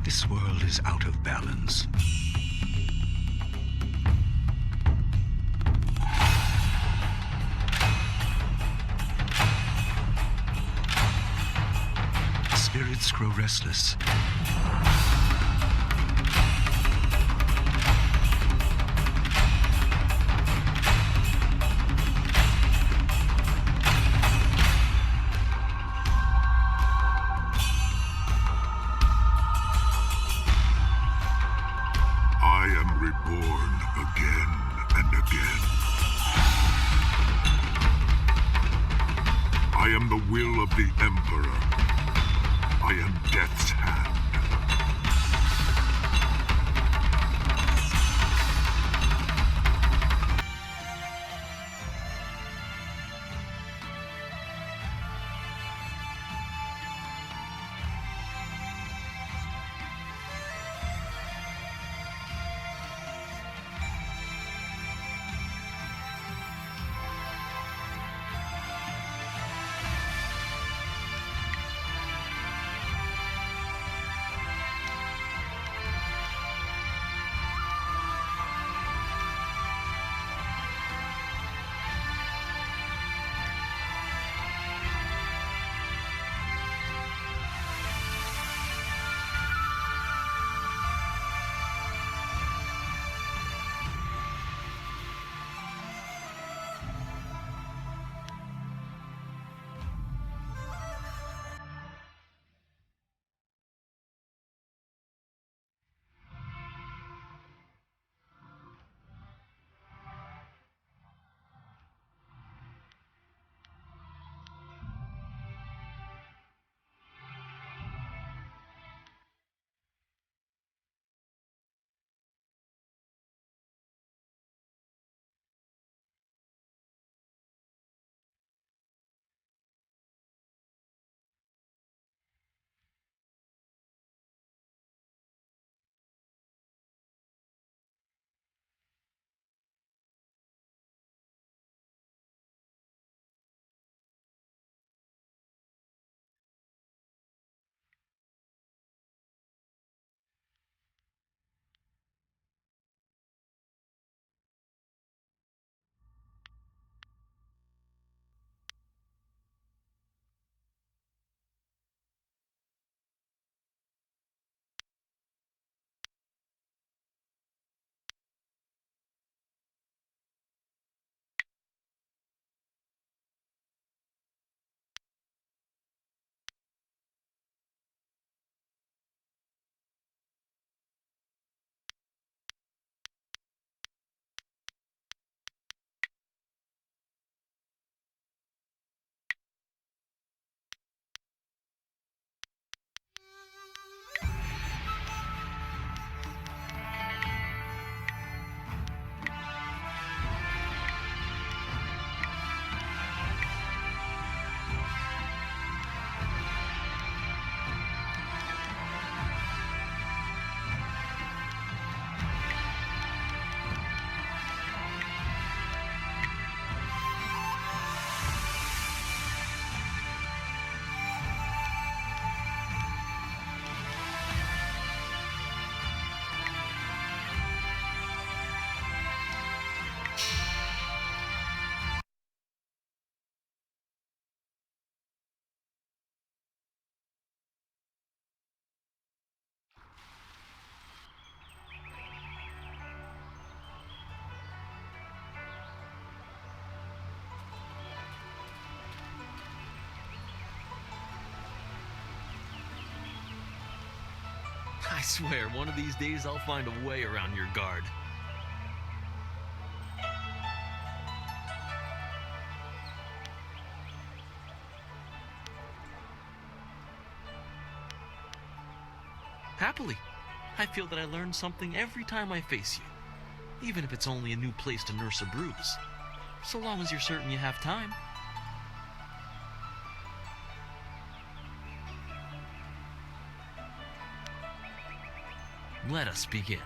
This world is out of balance. Spirits grow restless. I am reborn again and again. I am the will of the Emperor. I am Death's Hand. I swear, one of these days I'll find a way around your guard. Happily. I feel that I learn something every time I face you, even if it's only a new place to nurse a bruise. So long as you're certain you have time. Let us begin.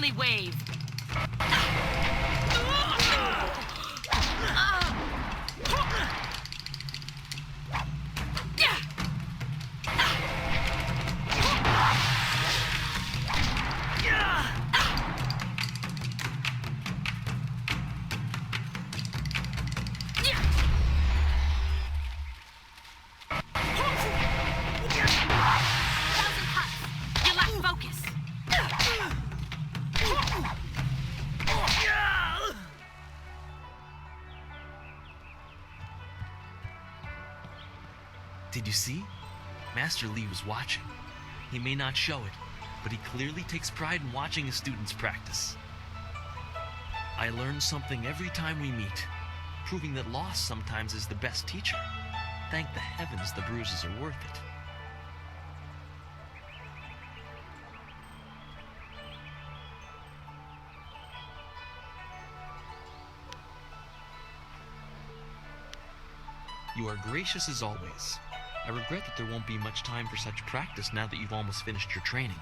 deadly wave. Did you see? Master Lee was watching. He may not show it, but he clearly takes pride in watching his students practice. I learn something every time we meet, proving that loss sometimes is the best teacher. Thank the heavens the bruises are worth it. You are gracious as always. I regret that there won't be much time for such practice now that you've almost finished your training.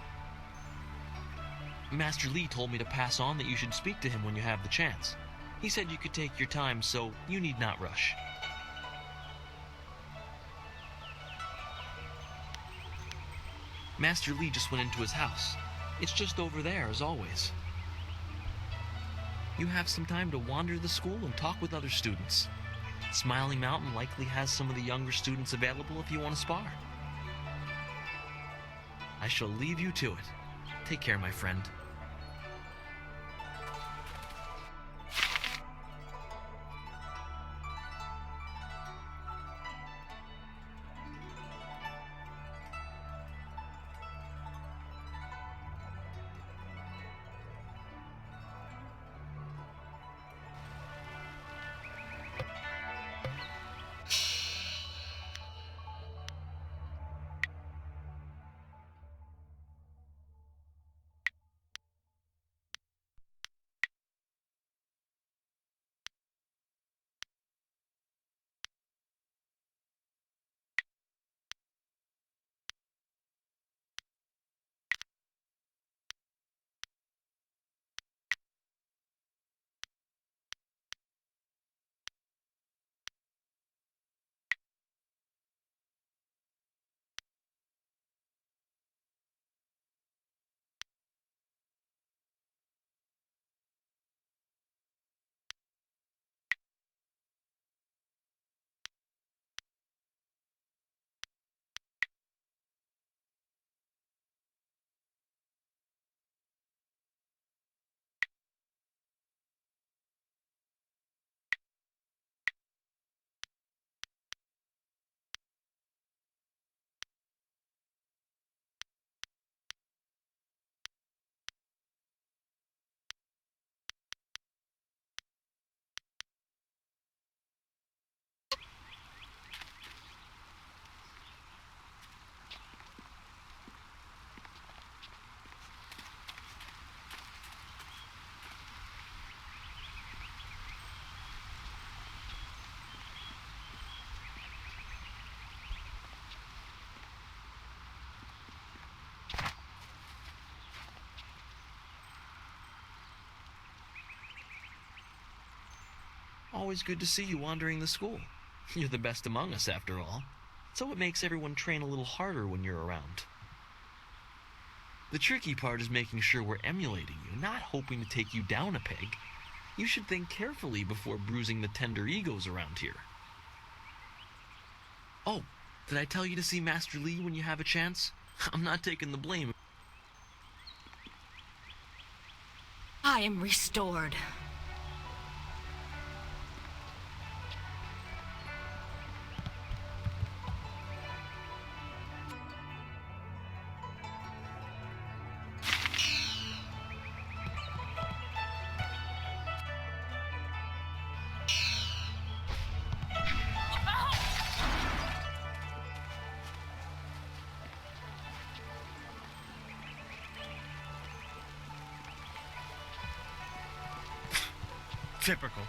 Master Lee told me to pass on that you should speak to him when you have the chance. He said you could take your time, so you need not rush. Master Lee just went into his house. It's just over there, as always. You have some time to wander the school and talk with other students. Smiling Mountain likely has some of the younger students available if you want to spar. I shall leave you to it. Take care, my friend. Always good to see you wandering the school. You're the best among us, after all. So it makes everyone train a little harder when you're around. The tricky part is making sure we're emulating you, not hoping to take you down a peg. You should think carefully before bruising the tender egos around here. Oh, did I tell you to see Master Lee when you have a chance? I'm not taking the blame. I am restored. Typical.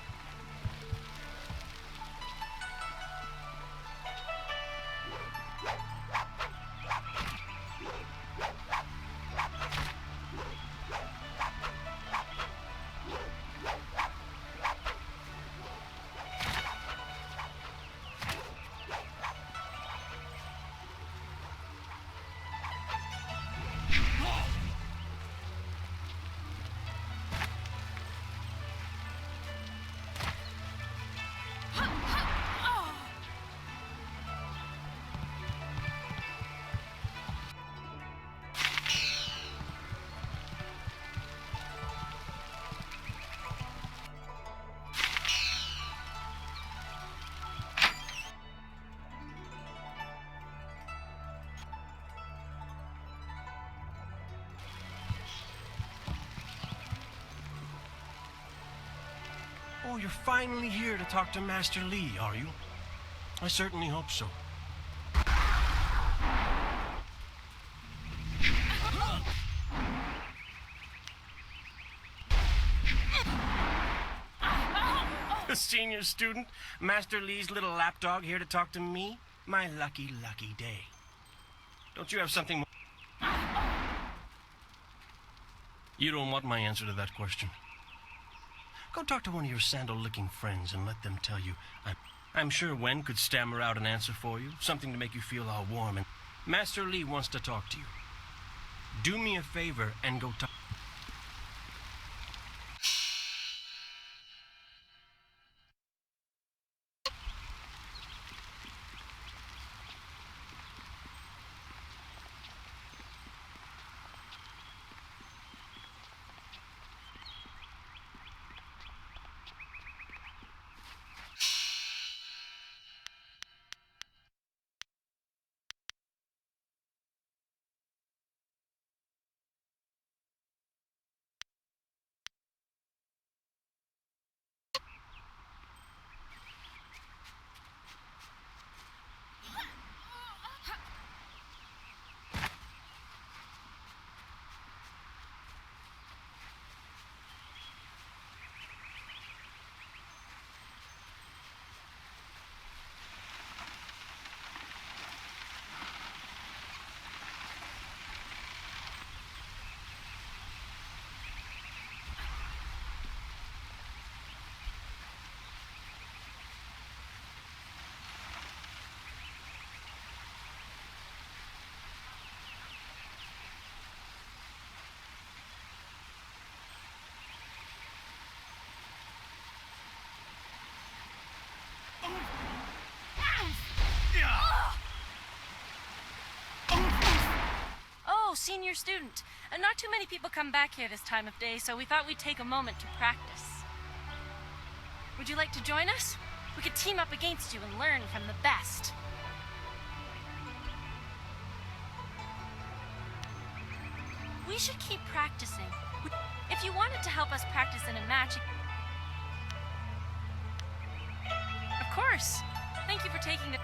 you're finally here to talk to Master Lee, are you? I certainly hope so. A senior student, Master Lee's little lapdog here to talk to me? My lucky, lucky day. Don't you have something more? You don't want my answer to that question. Go talk to one of your sandal-licking friends and let them tell you. I'm sure Wen could stammer out an answer for you, something to make you feel all warm. And Master Lee wants to talk to you. Do me a favor and go talk. Oh, senior student. Not too many people come back here this time of day, so we thought we'd take a moment to practice. Would you like to join us? We could team up against you and learn from the best. We should keep practicing. If you wanted to help us practice in a match... Of course. Thank you for taking the...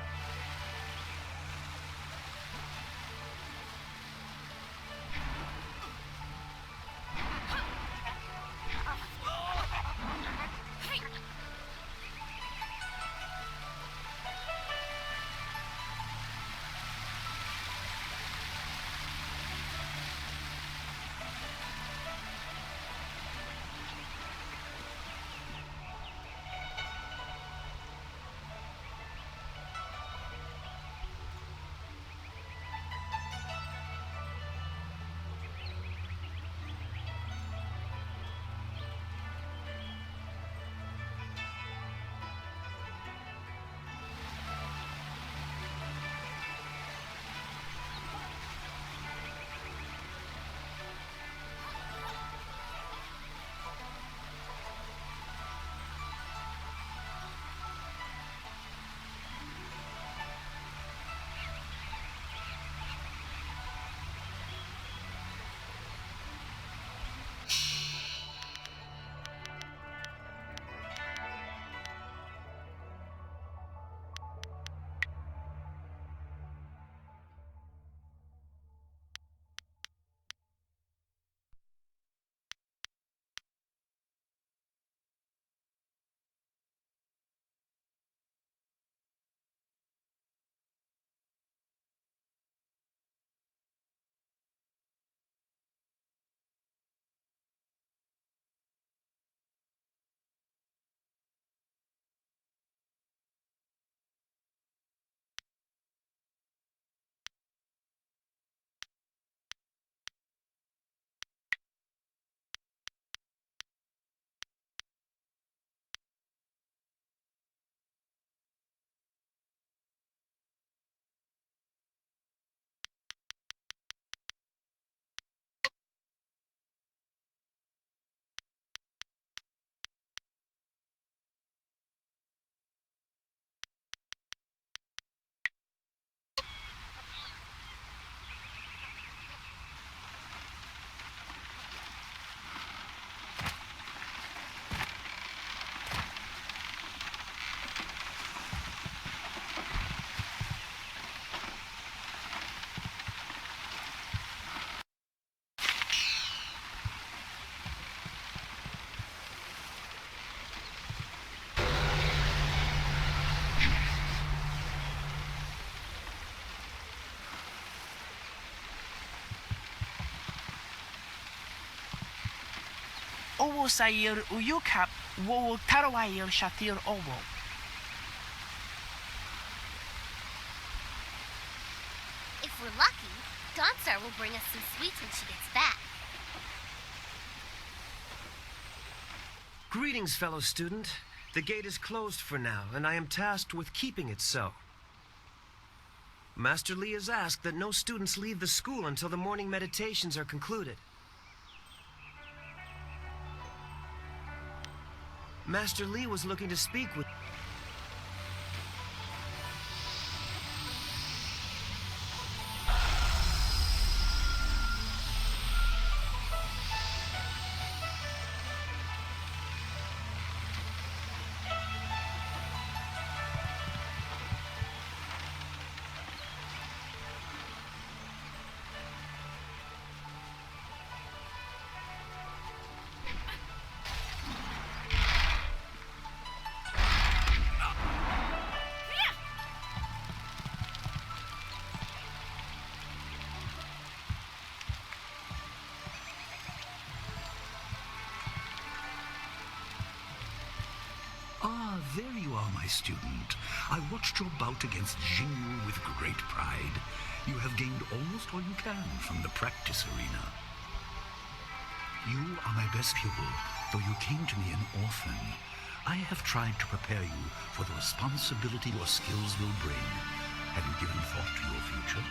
owo sayir uyukap wo tarawayir shatir owo. If we're lucky, Dawnstar will bring us some sweets when she gets back. Greetings, fellow student. The gate is closed for now, and I am tasked with keeping it so. Master Lee has asked that no students leave the school until the morning meditations are concluded. Master Lee was looking to speak with... Ah, there you are, my student. I watched your bout against Jinyu with great pride. You have gained almost all you can from the practice arena. You are my best pupil, though you came to me an orphan. I have tried to prepare you for the responsibility your skills will bring. Have you given thought to your future?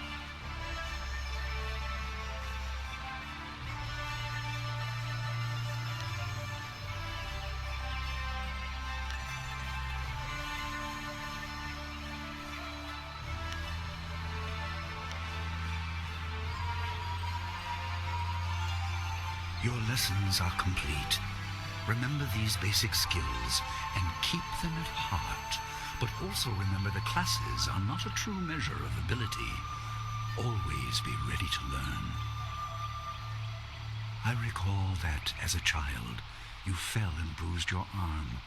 Your lessons are complete. Remember these basic skills and keep them at heart. But also remember the classes are not a true measure of ability. Always be ready to learn. I recall that, as a child, you fell and bruised your arm.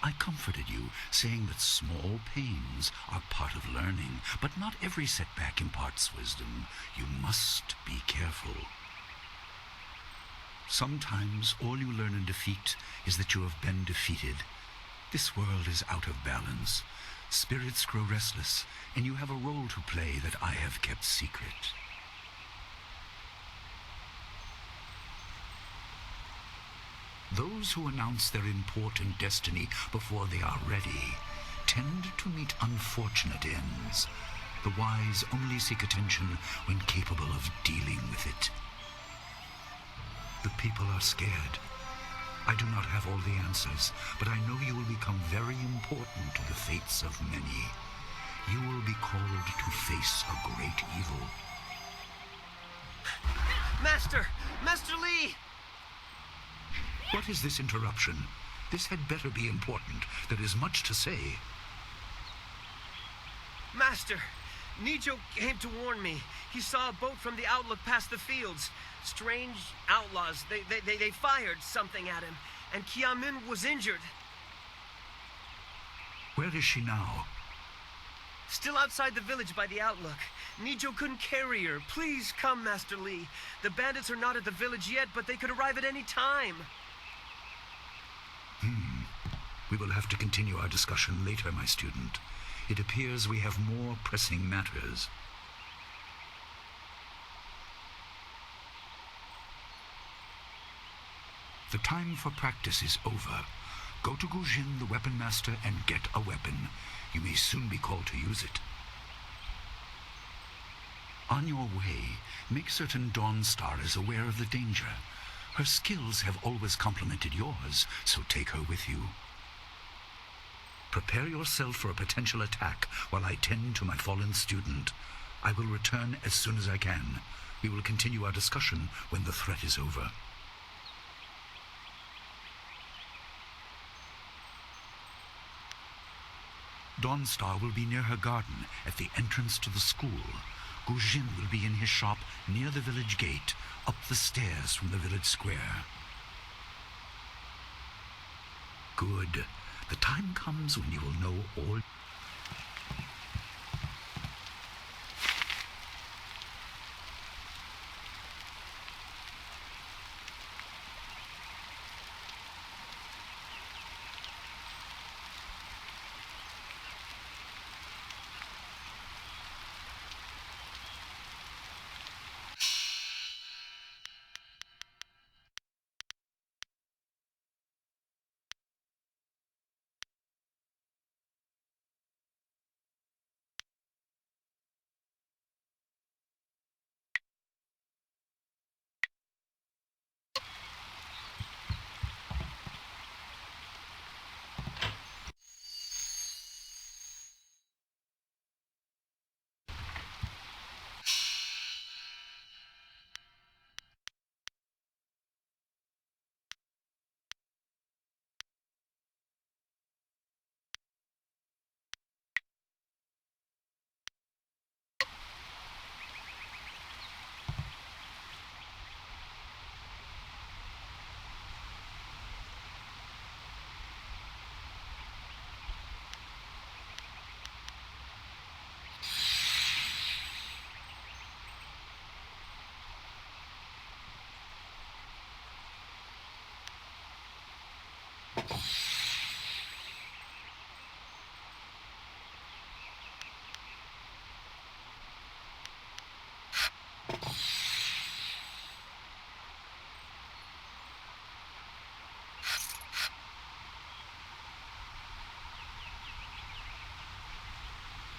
I comforted you, saying that small pains are part of learning, but not every setback imparts wisdom. You must be careful. Sometimes all you learn in defeat is that you have been defeated. This world is out of balance. Spirits grow restless, and you have a role to play that I have kept secret. Those who announce their important destiny before they are ready tend to meet unfortunate ends. The wise only seek attention when capable of dealing with it. The people are scared. I do not have all the answers, but I know you will become very important to the fates of many. You will be called to face a great evil. Master! Master Lee! What is this interruption? This had better be important. There is much to say. Master! Nijo came to warn me. He saw a boat from the outlook past the fields. Strange outlaws. They fired something at him, and Kiamin was injured. Where is she now? Still outside the village by the outlook. Nijo couldn't carry her. Please come, Master Lee. The bandits are not at the village yet, but they could arrive at any time. We will have to continue our discussion later, my student. It appears we have more pressing matters. The time for practice is over. Go to Gujin, the weapon master, and get a weapon. You may soon be called to use it. On your way, make certain Dawnstar is aware of the danger. Her skills have always complemented yours, so take her with you. Prepare yourself for a potential attack while I tend to my fallen student. I will return as soon as I can. We will continue our discussion when the threat is over. Dawnstar will be near her garden at the entrance to the school. Gujin will be in his shop near the village gate, up the stairs from the village square. Good. The time comes when you will know all...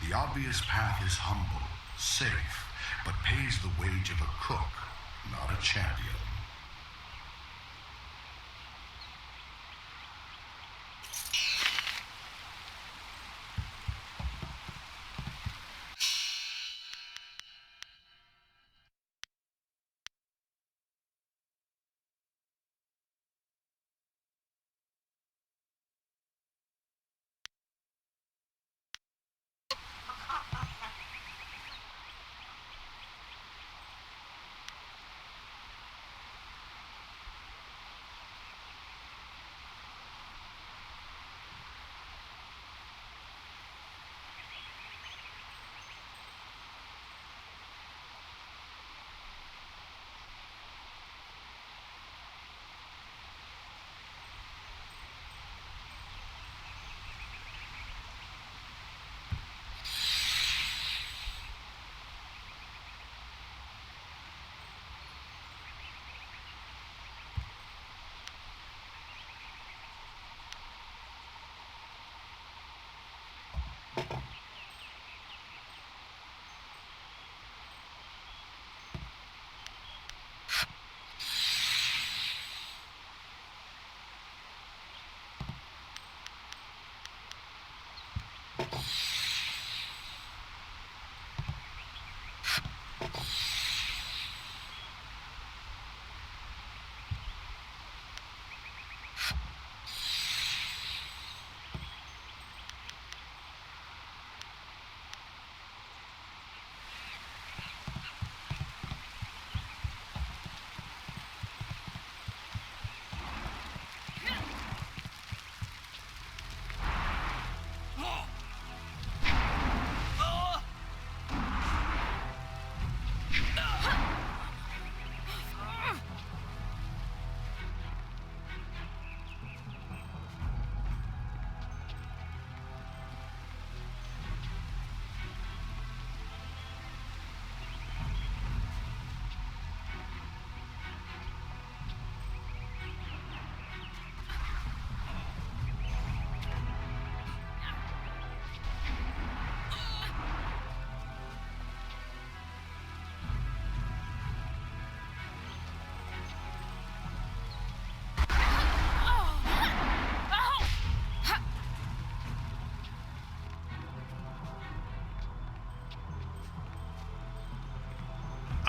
The obvious path is humble, safe, but pays the wage of a cook, not a champion.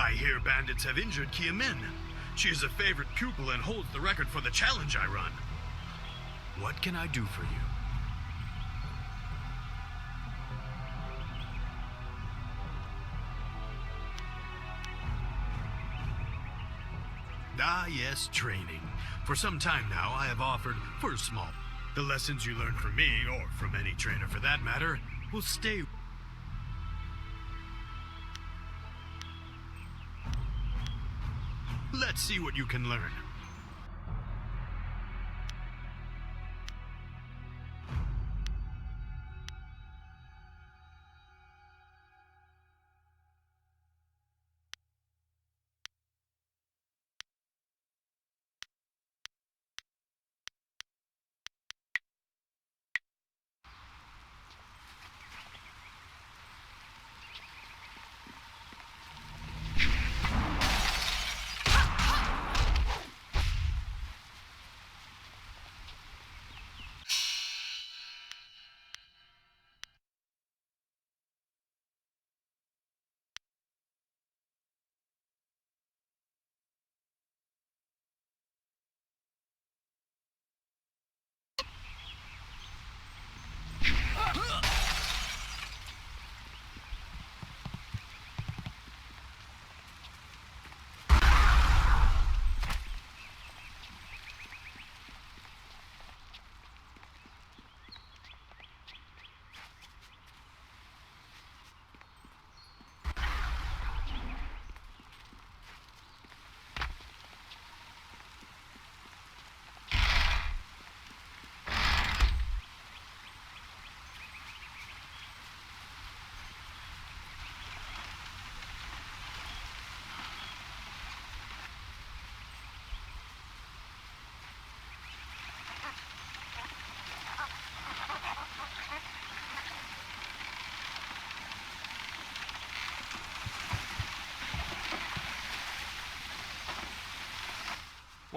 I hear bandits have injured Kia Min. She is a favorite pupil and holds the record for the challenge I run. What can I do for you? Ah, yes, training. For some time now, I have offered, for a small, the lessons you learn from me, or from any trainer for that matter, will stay. Let's see what you can learn.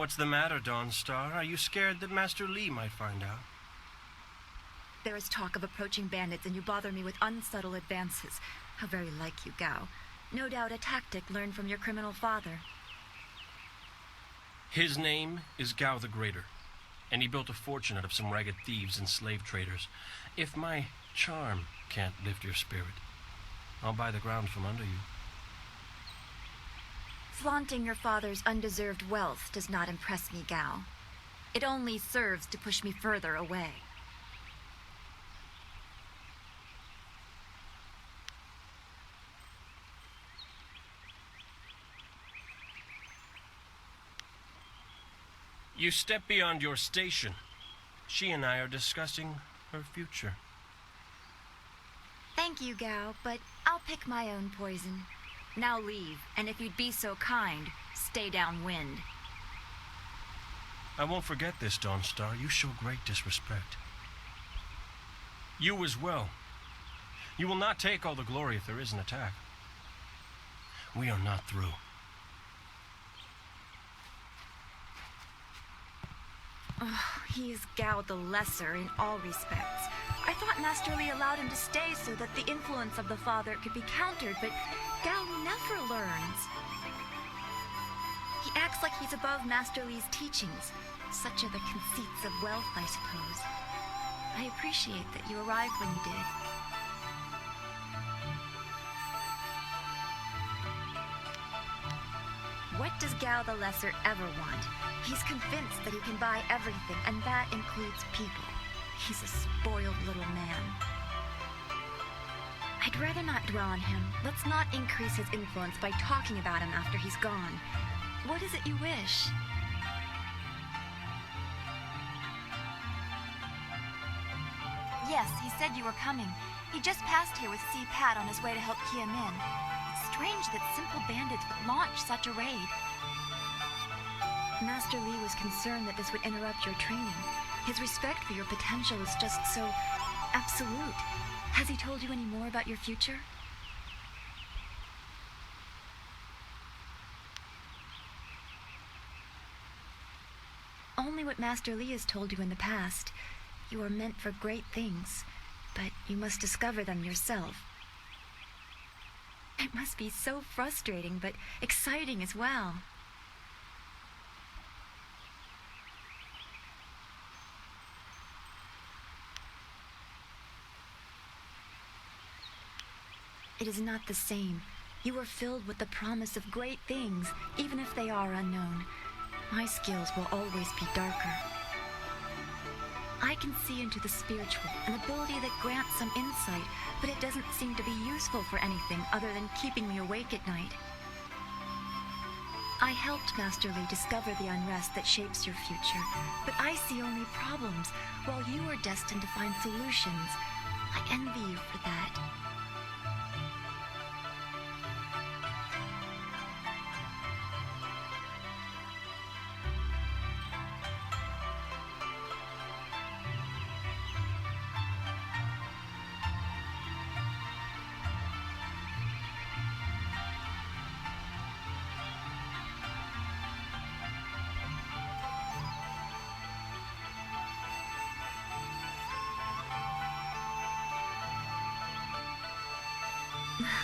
What's the matter, Dawnstar? Are you scared that Master Li might find out? There is talk of approaching bandits, and you bother me with unsubtle advances. How very like you, Gao. No doubt a tactic learned from your criminal father. His name is Gao the Greater, and he built a fortune out of some ragged thieves and slave traders. If my charm can't lift your spirit, I'll buy the ground from under you. Flaunting your father's undeserved wealth does not impress me, Gao. It only serves to push me further away. You step beyond your station. She and I are discussing her future. Thank you, Gao, but I'll pick my own poison. Now leave, and if you'd be so kind, stay downwind. I won't forget this, Dawnstar. You show great disrespect. You as well. You will not take all the glory if there is an attack. We are not through. Oh, he is Gao the Lesser in all respects. I thought Master Li allowed him to stay so that the influence of the father could be countered, but Gao never learns. He acts like he's above Master Li's teachings. Such are the conceits of wealth, I suppose. I appreciate that you arrived when you did. What does Gao the Lesser ever want? He's convinced that he can buy everything, and that includes people. He's a spoiled little man. I'd rather not dwell on him. Let's not increase his influence by talking about him after he's gone. What is it you wish? Yes, he said you were coming. He just passed here with C-Pat on his way to help Kia Min. It's strange that simple bandits would launch such a raid. Master Li was concerned that this would interrupt your training. His respect for your potential is just so absolute. Has he told you any more about your future? Only what Master Li has told you in the past. You are meant for great things, but you must discover them yourself. It must be so frustrating, but exciting as well. It is not the same. You are filled with the promise of great things, even if they are unknown. My skills will always be darker. I can see into the spiritual, an ability that grants some insight, but it doesn't seem to be useful for anything other than keeping me awake at night. I helped Master Li discover the unrest that shapes your future, but I see only problems, while you are destined to find solutions. I envy you for that.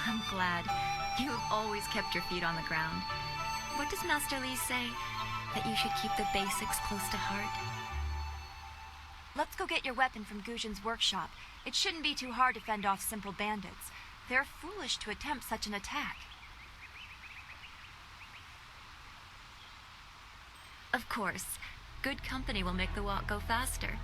I'm glad. You have always kept your feet on the ground. What does Master Li say? That you should keep the basics close to heart? Let's go get your weapon from Guzhen's workshop. It shouldn't be too hard to fend off simple bandits. They're foolish to attempt such an attack. Of course. Good company will make the walk go faster.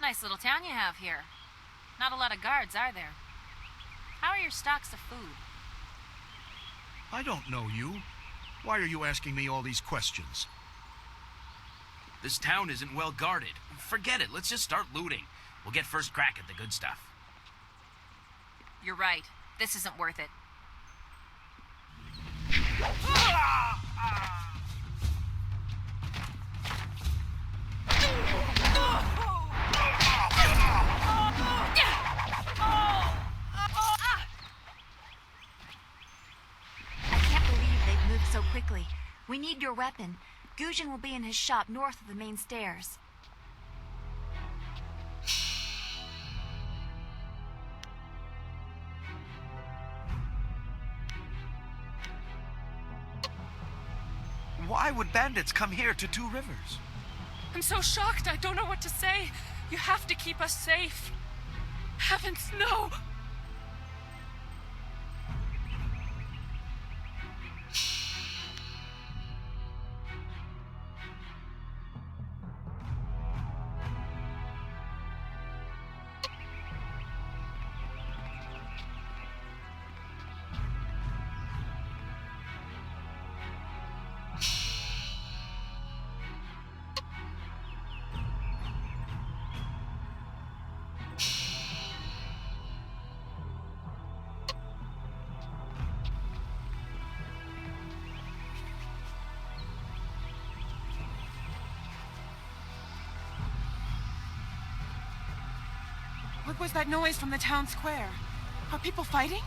Nice little town you have here. Not a lot of guards, are there? How are your stocks of food? I don't know you. Why are you asking me all these questions? This town isn't well guarded. Forget it. Let's just start looting. We'll get first crack at the good stuff. You're right. This isn't worth it. So quickly. We need your weapon. Gujin will be in his shop north of the main stairs. Why would bandits come here to Two Rivers? I'm so shocked, I don't know what to say. You have to keep us safe. Heavens, no! What was that noise from the town square? Are people fighting?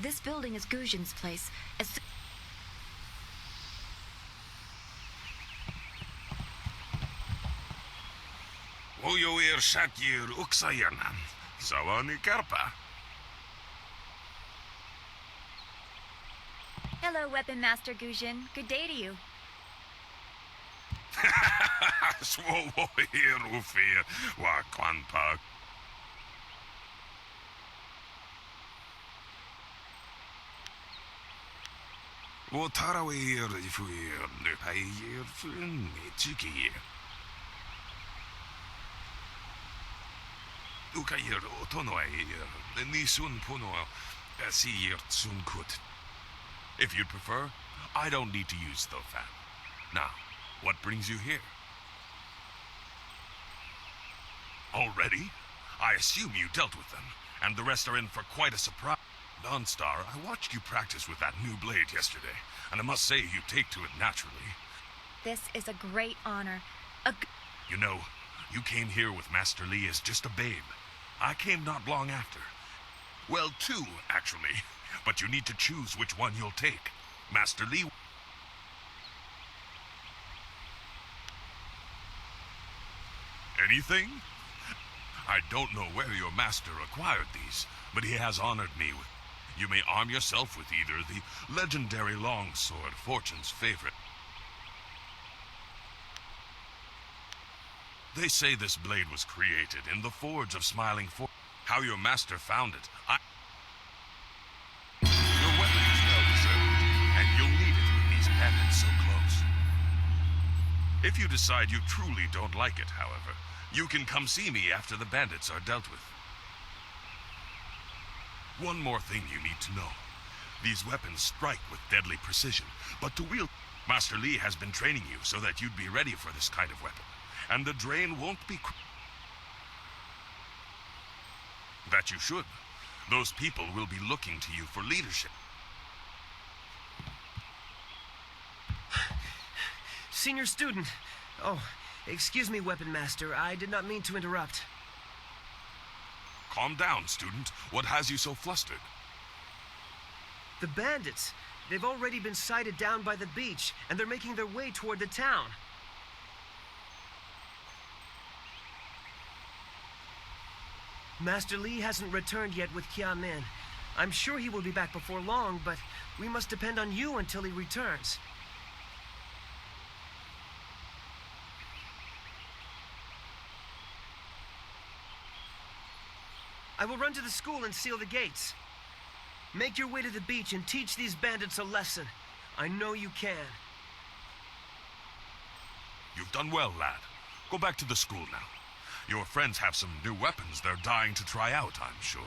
This building is Gujin's place. Uyoir Shakir Uksayanan. Sawani Karpa. Hello, Weapon Master Gujin. Good day to you. Swoir Ufir Wakwanpa. Wotarawir Fuir Nupayir Fun Chiki. Ukayir Otonoir Nisun Puno Asir Tsunkut. If you'd prefer, I don't need to use the fan. Now, what brings you here? Already? I assume you dealt with them, and the rest are in for quite a surprise. Dawnstar, I watched you practice with that new blade yesterday, and I must say you take to it naturally. This is a great honor. You know, you came here with Master Li as just a babe. I came not long after. Well, two, actually. But you need to choose which one you'll take. Master Li... Anything? I don't know where your master acquired these, but he has honored me with... You may arm yourself with either the legendary longsword, Fortune's favorite. They say this blade was created in the forge of Smiling Fortune. How your master found it, Your weapon is well deserved, and you'll need it with these bandits so close. If you decide you truly don't like it, however, you can come see me after the bandits are dealt with. One more thing you need to know. These weapons strike with deadly precision, but to wield... Master Li has been training you so that you'd be ready for this kind of weapon, and the drain won't be... That you should. Those people will be looking to you for leadership. Senior student. Oh, excuse me, Weapon Master. I did not mean to interrupt. Calm down, student. What has you so flustered? The bandits. They've already been sighted down by the beach, and they're making their way toward the town. Master Li hasn't returned yet with Kia-min. I'm sure he will be back before long, but we must depend on you until he returns. I will run to the school and seal the gates. Make your way to the beach and teach these bandits a lesson. I know you can. You've done well, lad. Go back to the school now. Your friends have some new weapons they're dying to try out, I'm sure.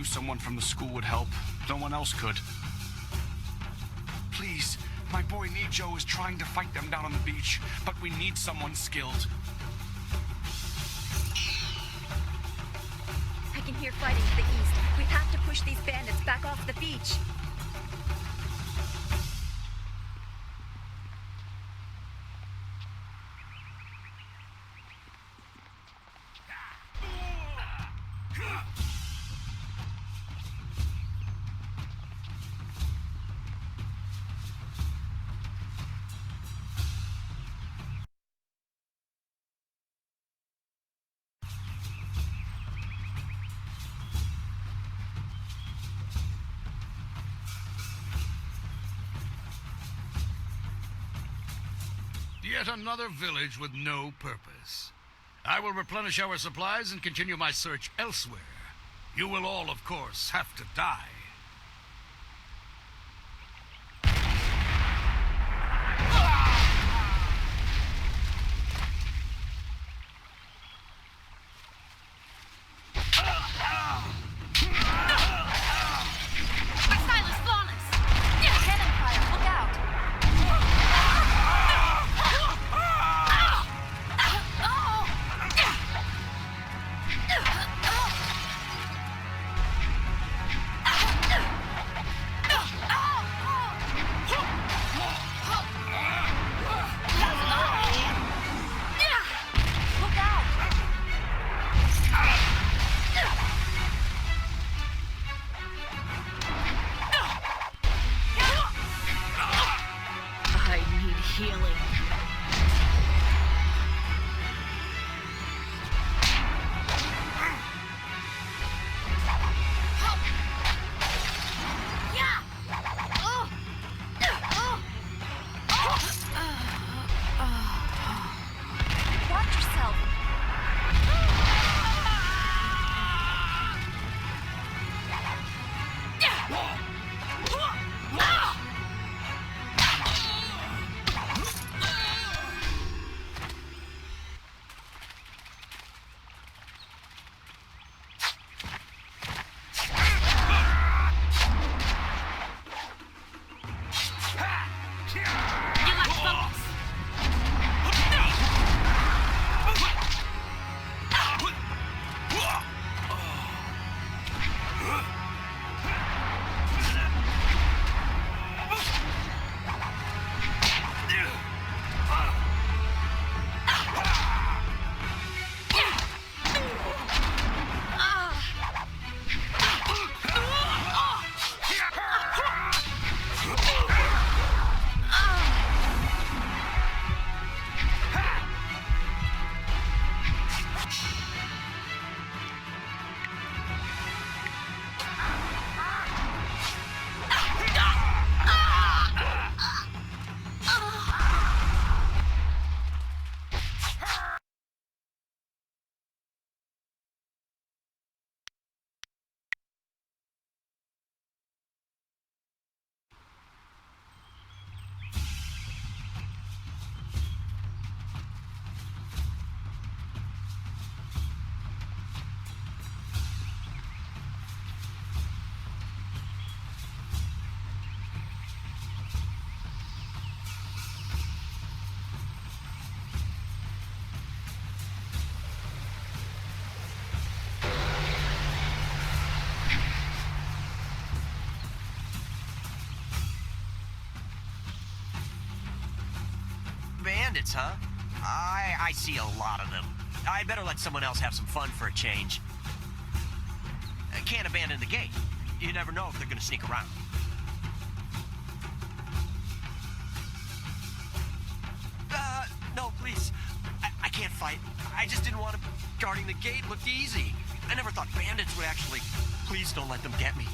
Someone from the school would help. No one else could. Please, my boy Nijo is trying to fight them down on the beach, but we need someone skilled. I can hear fighting to the east. We have to push these bandits back off the beach. Yet another village with no purpose. I will replenish our supplies and continue my search elsewhere. You will all, of course, have to die. bandits, huh? I see a lot of them. I'd better let someone else have some fun for a change. Can't abandon the gate. You never know if they're gonna sneak around. No, please. I can't fight. I just didn't want to... Guarding the gate looked easy. I never thought bandits would actually... Please don't let them get me.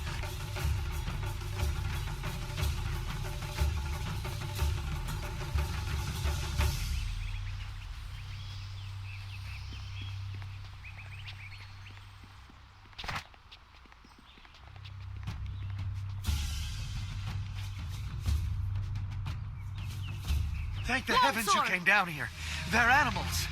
Thank the heavens you came down here. They're animals.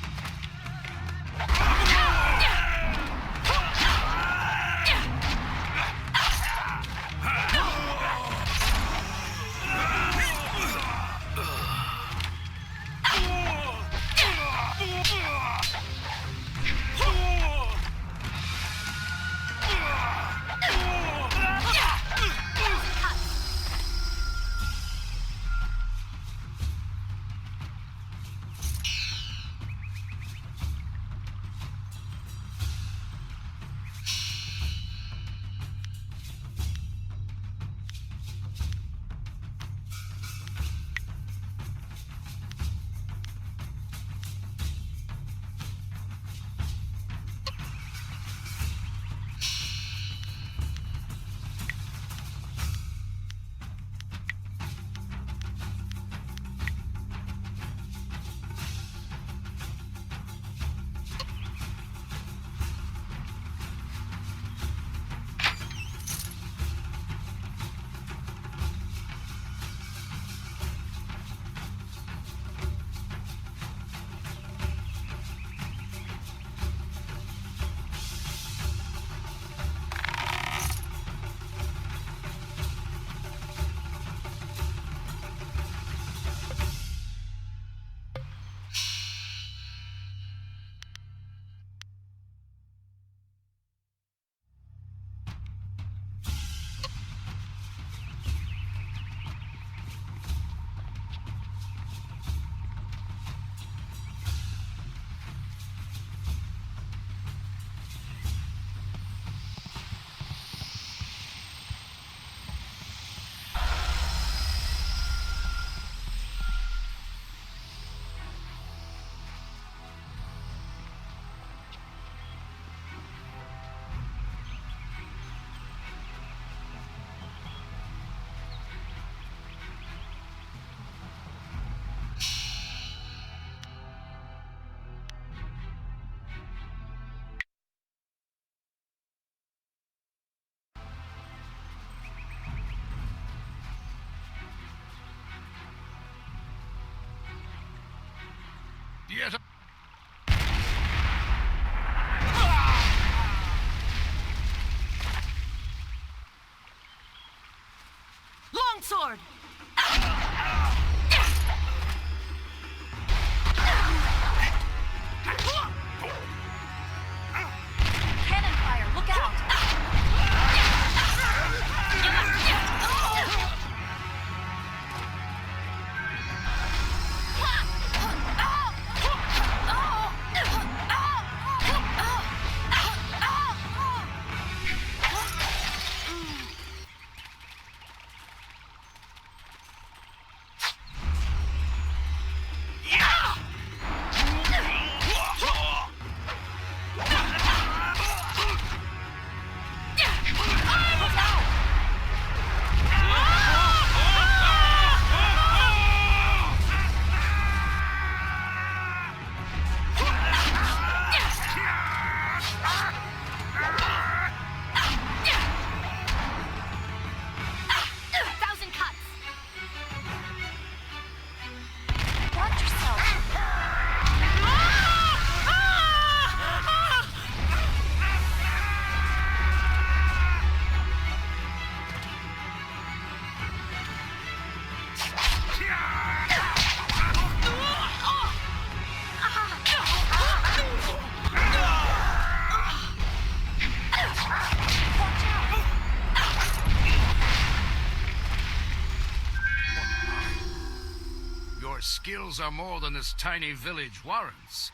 Your skills are more than this tiny village warrants.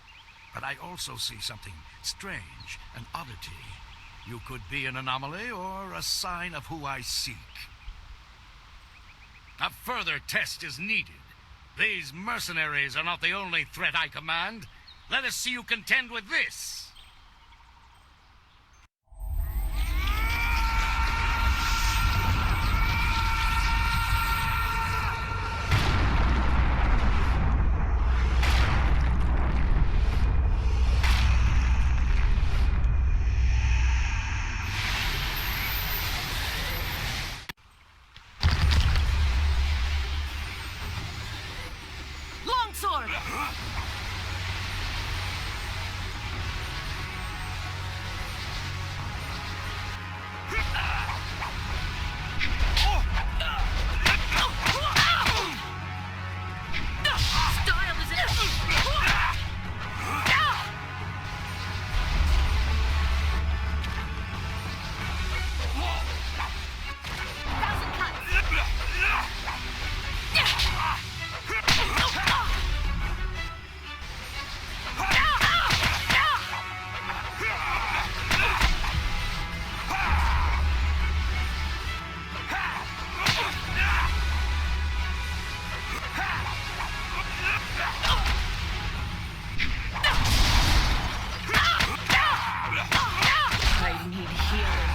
But I also see something strange, an oddity. You could be an anomaly or a sign of who I seek. A further test is needed. These mercenaries are not the only threat I command. Let us see you contend with this. Longsword! Style is it? Thousand I need healing.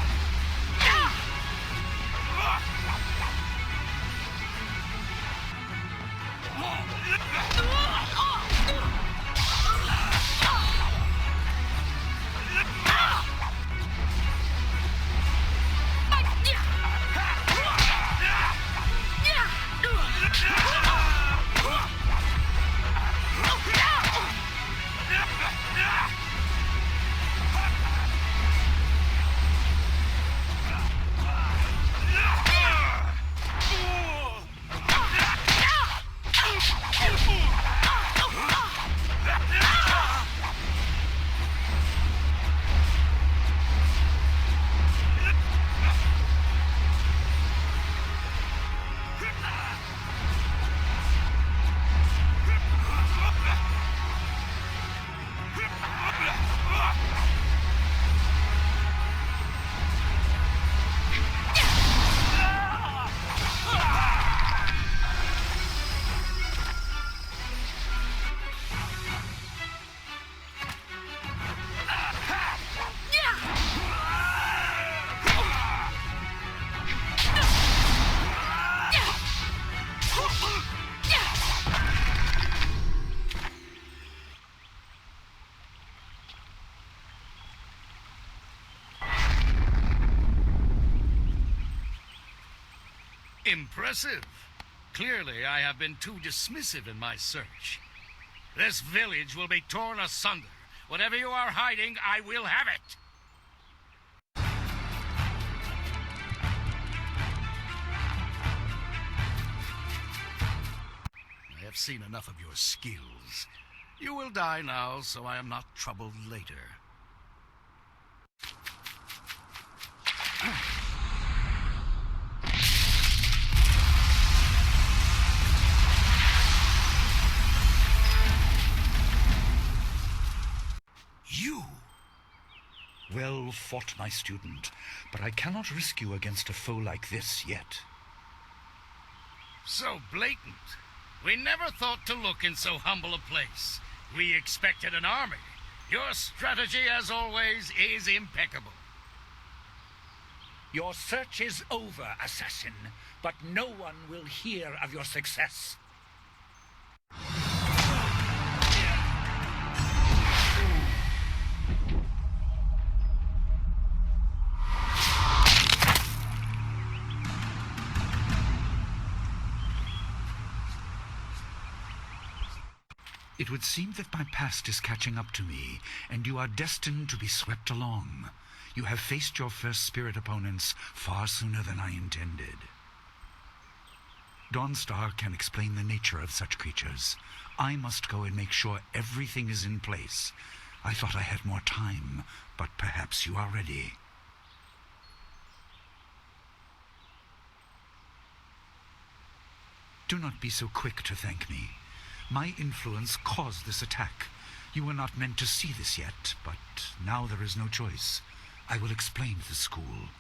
Impressive. Clearly, I have been too dismissive in my search. This village will be torn asunder. Whatever you are hiding, I will have it. I have seen enough of your skills. You will die now, so I am not troubled later. You! Well fought, my student, but I cannot risk you against a foe like this yet. So blatant. We never thought to look in so humble a place. We expected an army. Your strategy, as always, is impeccable. Your search is over, assassin, but no one will hear of your success. It would seem that my past is catching up to me, and you are destined to be swept along. You have faced your first spirit opponents far sooner than I intended. Dawnstar can explain the nature of such creatures. I must go and make sure everything is in place. I thought I had more time, but perhaps you are ready. Do not be so quick to thank me. My influence caused this attack. You were not meant to see this yet, but now there is no choice. I will explain the school.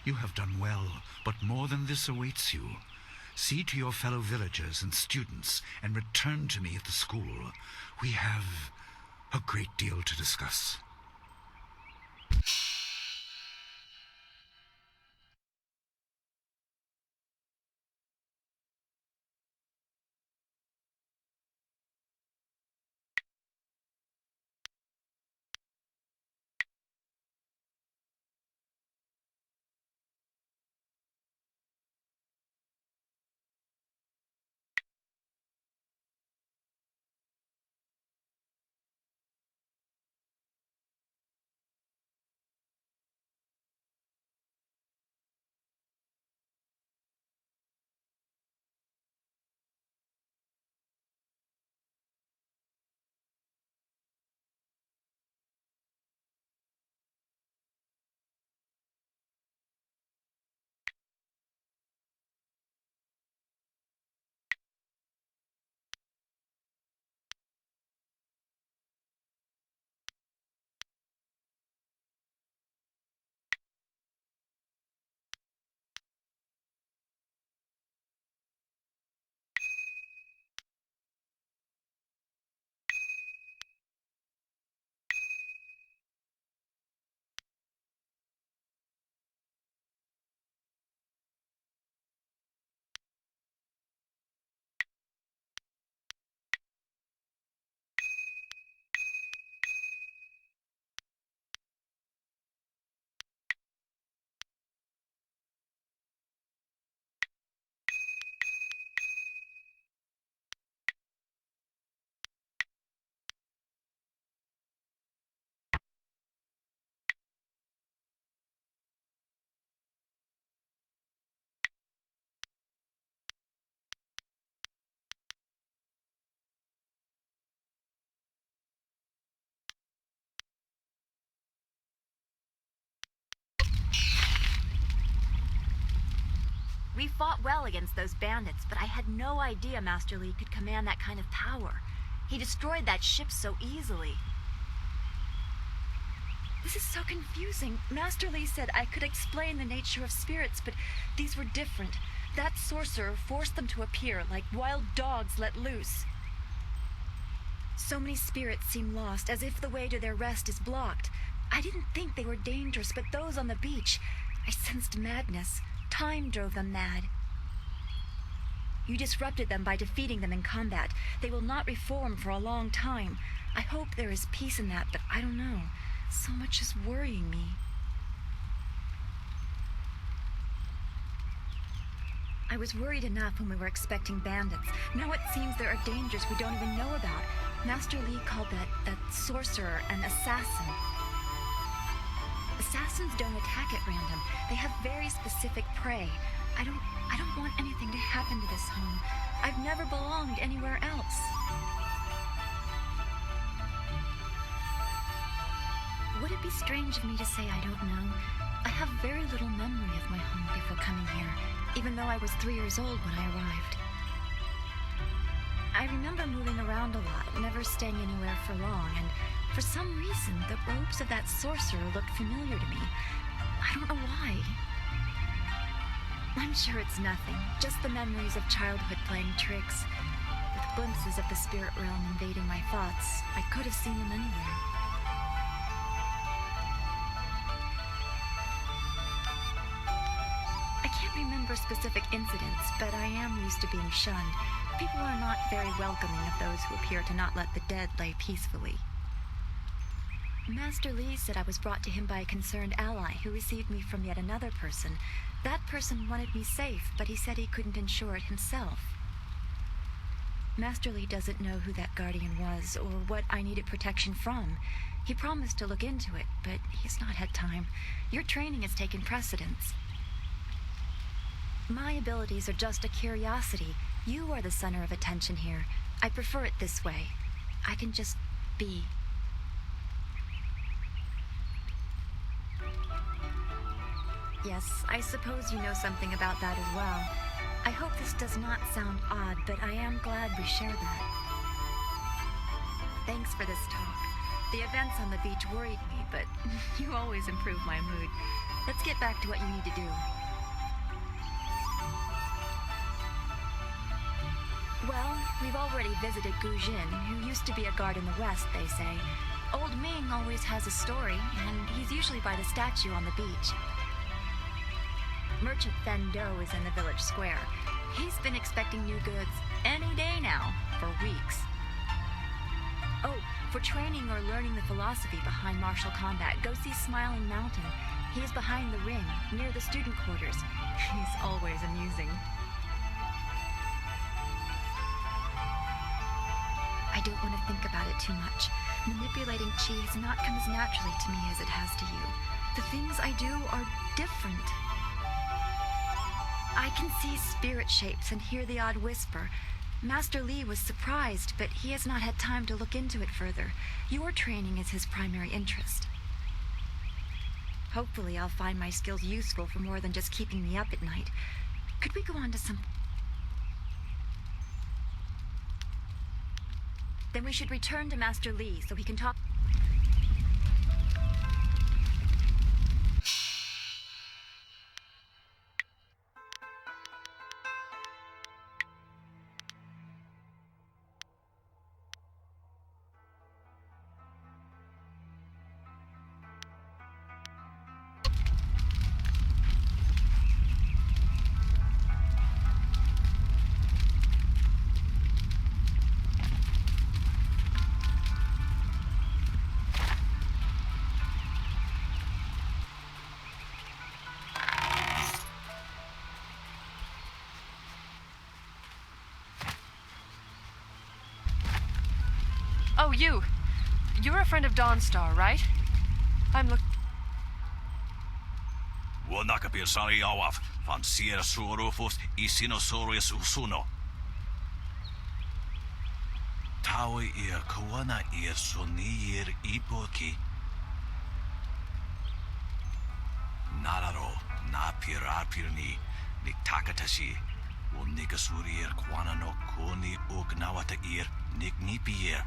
You have done well, but more than this awaits you. See to your fellow villagers and students, and return to me at the school. We have a great deal to discuss. We fought well against those bandits, but I had no idea Master Li could command that kind of power. He destroyed that ship so easily. This is so confusing. Master Li said I could explain the nature of spirits, but these were different. That sorcerer forced them to appear like wild dogs let loose. So many spirits seem lost, as if the way to their rest is blocked. I didn't think they were dangerous, but those on the beach, I sensed madness. Time drove them mad. You disrupted them by defeating them in combat. They will not reform for a long time. I hope there is peace in that, but I don't know. So much is worrying me. I was worried enough when we were expecting bandits. Now it seems there are dangers we don't even know about. Master Li called that sorcerer an assassin. Assassins don't attack at random. They have very specific prey. I don't want anything to happen to this home. I've never belonged anywhere else. Would it be strange of me to say I don't know? I have very little memory of my home before coming here, even though I was 3 years old when I arrived. I remember moving around a lot, never staying anywhere for long, and for some reason, the robes of that sorcerer looked familiar to me. I don't know why. I'm sure it's nothing, just the memories of childhood playing tricks. With glimpses of the spirit realm invading my thoughts, I could have seen them anywhere. I can't remember specific incidents, but I am used to being shunned. People are not very welcoming of those who appear to not let the dead lay peacefully. Master Li said I was brought to him by a concerned ally who received me from yet another person. That person wanted me safe, but he said he couldn't ensure it himself. Master Li doesn't know who that guardian was or what I needed protection from. He promised to look into it, but he's not had time. Your training has taken precedence. My abilities are just a curiosity. You are the center of attention here. I prefer it this way. I can just be. Yes, I suppose you know something about that as well. I hope this does not sound odd, but I am glad we share that. Thanks for this talk. The events on the beach worried me, but you always improve my mood. Let's get back to what you need to do. Well, we've already visited Gu Jin, who used to be a guard in the west, they say. Old Ming always has a story, and he's usually by the statue on the beach. Merchant Fen Do is in the village square. He's been expecting new goods any day now, for weeks. Oh, for training or learning the philosophy behind martial combat, go see Smiling Mountain. He is behind the ring, near the student quarters. He's always amusing. I don't want to think about it too much. Manipulating chi has not come as naturally to me as it has to you. The things I do are different. I can see spirit shapes and hear the odd whisper. Master Li was surprised, but he has not had time to look into it further. Your training is his primary interest. Hopefully I'll find my skills useful for more than just keeping me up at night. Could we go on to some... Then we should return to Master Li so he can talk... Oh, you. You're a friend of Dawnstar, right? I'm Wanakapir sari awaf, van sier surufus isinosaurus usuno. Taui ir kuana ir sonir ipoki. Nararo, na pirapirni, ni takatashi, unikasurir kwana no kuni ugnawata ir, niknipier.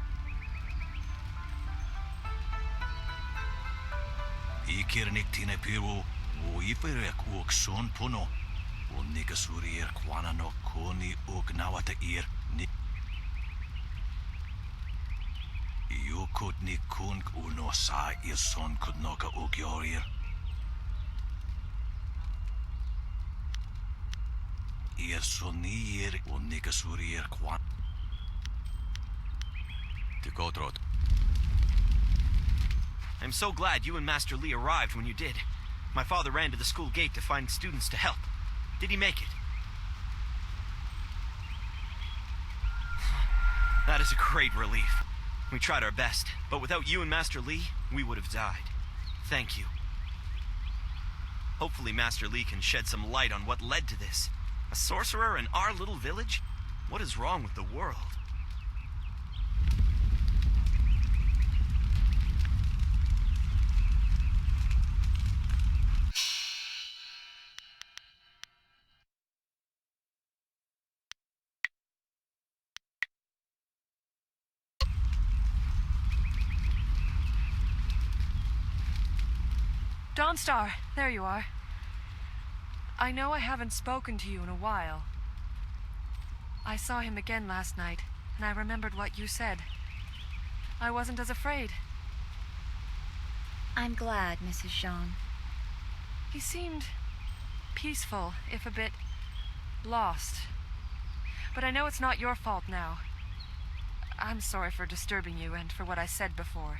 Ikirnik tine piru, o iferek uk son puno, o nikasurir kwana no koni uk nawata ir ni. Iukut ni kunk uno sa ir son kudnoka uk yorir. Ir sonir o nikasurir kwan. Tikotrot. I'm so glad you and Master Li arrived when you did. My father ran to the school gate to find students to help. Did he make it? That is a great relief. We tried our best, but without you and Master Li, we would have died. Thank you. Hopefully Master Li can shed some light on what led to this. A sorcerer in our little village? What is wrong with the world? Dawnstar, there you are. I know I haven't spoken to you in a while. I saw him again last night, and I remembered what you said. I wasn't as afraid. I'm glad, Mrs. Zhang. He seemed peaceful, if a bit lost. But I know it's not your fault now. I'm sorry for disturbing you and for what I said before.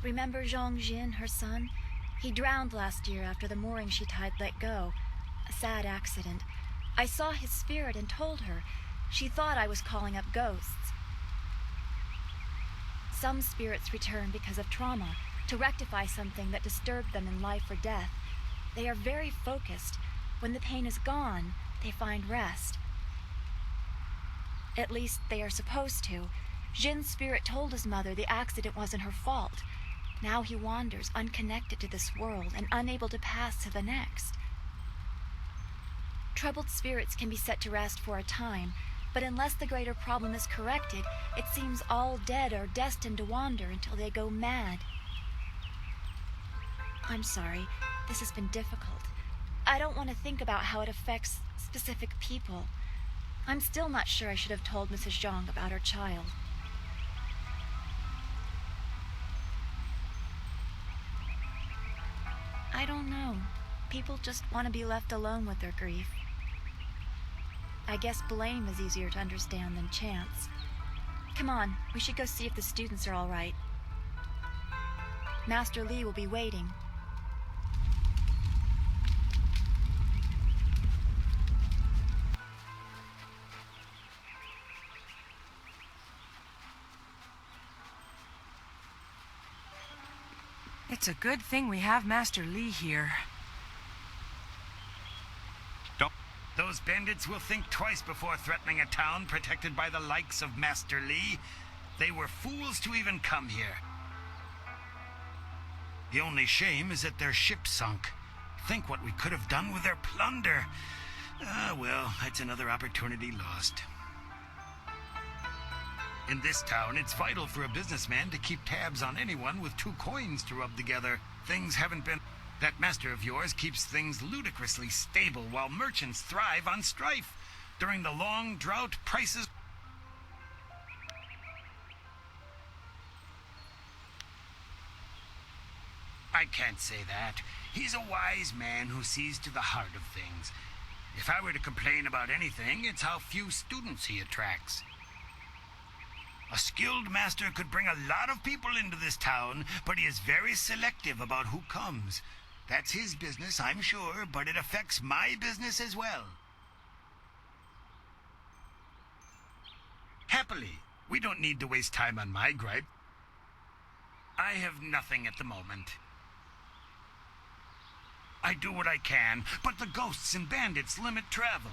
Remember Zhang Jin, her son? He drowned last year after the mooring she tied let go. A sad accident. I saw his spirit and told her. She thought I was calling up ghosts. Some spirits return because of trauma, to rectify something that disturbed them in life or death. They are very focused. When the pain is gone, they find rest. At least they are supposed to. Jin's spirit told his mother the accident wasn't her fault. Now he wanders, unconnected to this world and unable to pass to the next. Troubled spirits can be set to rest for a time, but unless the greater problem is corrected, it seems all dead are destined to wander until they go mad. I'm sorry, this has been difficult. I don't want to think about how it affects specific people. I'm still not sure I should have told Mrs. Zhang about her child. I don't know. People just want to be left alone with their grief. I guess blame is easier to understand than chance. Come on, we should go see if the students are all right. Master Li will be waiting. It's a good thing we have Master Li here. Those bandits will think twice before threatening a town protected by the likes of Master Li. They were fools to even come here. The only shame is that their ship sunk. Think what we could have done with their plunder. Well, that's another opportunity lost. In this town, it's vital for a businessman to keep tabs on anyone with 2 coins to rub together. Things haven't been... That master of yours keeps things ludicrously stable while merchants thrive on strife. During the long drought, prices... I can't say that. He's a wise man who sees to the heart of things. If I were to complain about anything, it's how few students he attracts. A skilled master could bring a lot of people into this town, but he is very selective about who comes. That's his business, I'm sure, but it affects my business as well. Happily, we don't need to waste time on my gripe. I have nothing at the moment. I do what I can, but the ghosts and bandits limit travel.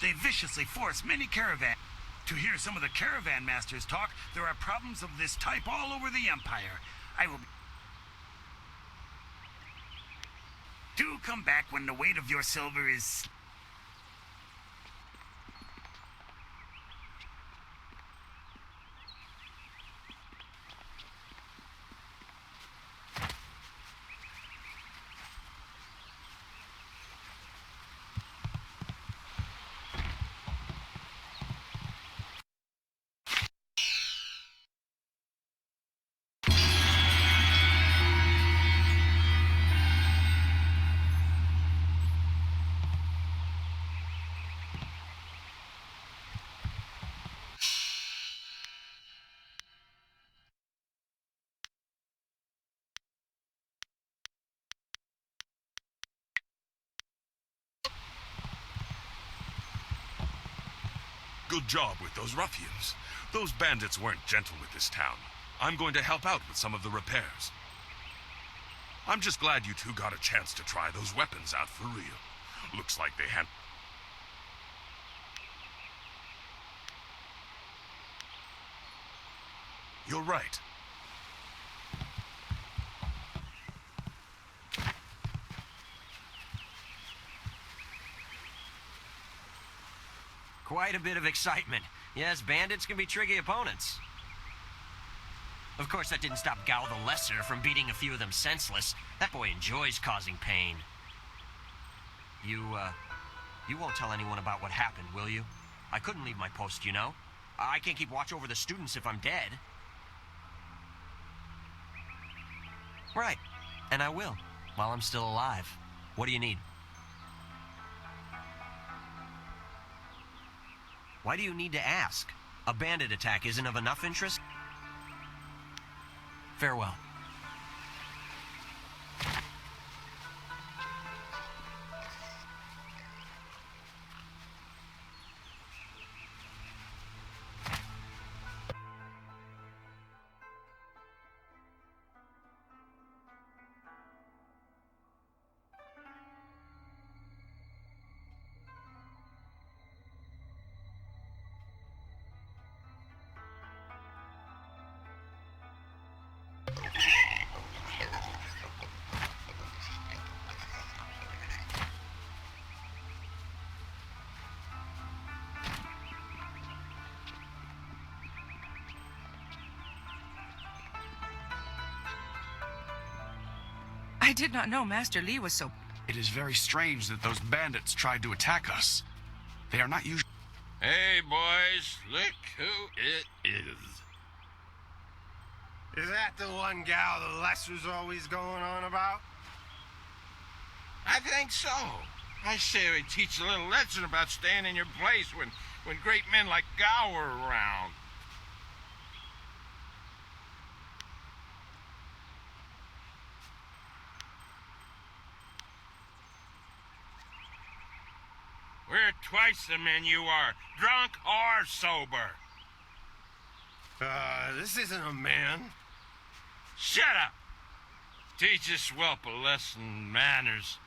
They viciously force many caravans. To hear some of the caravan masters talk, there are problems of this type all over the Empire. I will... Do come back when the weight of your silver is... Good job with those ruffians. Those bandits weren't gentle with this town. I'm going to help out with some of the repairs. I'm just glad you two got a chance to try those weapons out for real. Looks like they had... You're right. Quite a bit of excitement. Yes, bandits can be tricky opponents. Of course, that didn't stop Gao the Lesser from beating a few of them senseless. That boy enjoys causing pain. You won't tell anyone about what happened, will you? I couldn't leave my post, you know. I can't keep watch over the students if I'm dead. Right, and I will, while I'm still alive. What do you need? Why do you need to ask? A bandit attack isn't of enough interest? Farewell. I did not know Master Li was so... It is very strange that those bandits tried to attack us. They are not usually... Hey, boys, look who it is. Is that the one gal the Lesser's always going on about? I think so. I say we teach a little lesson about staying in your place when great men like Gao are around. We're twice the men you are, drunk or sober. This isn't a man. Shut up! Teach this whelp a lesson in manners.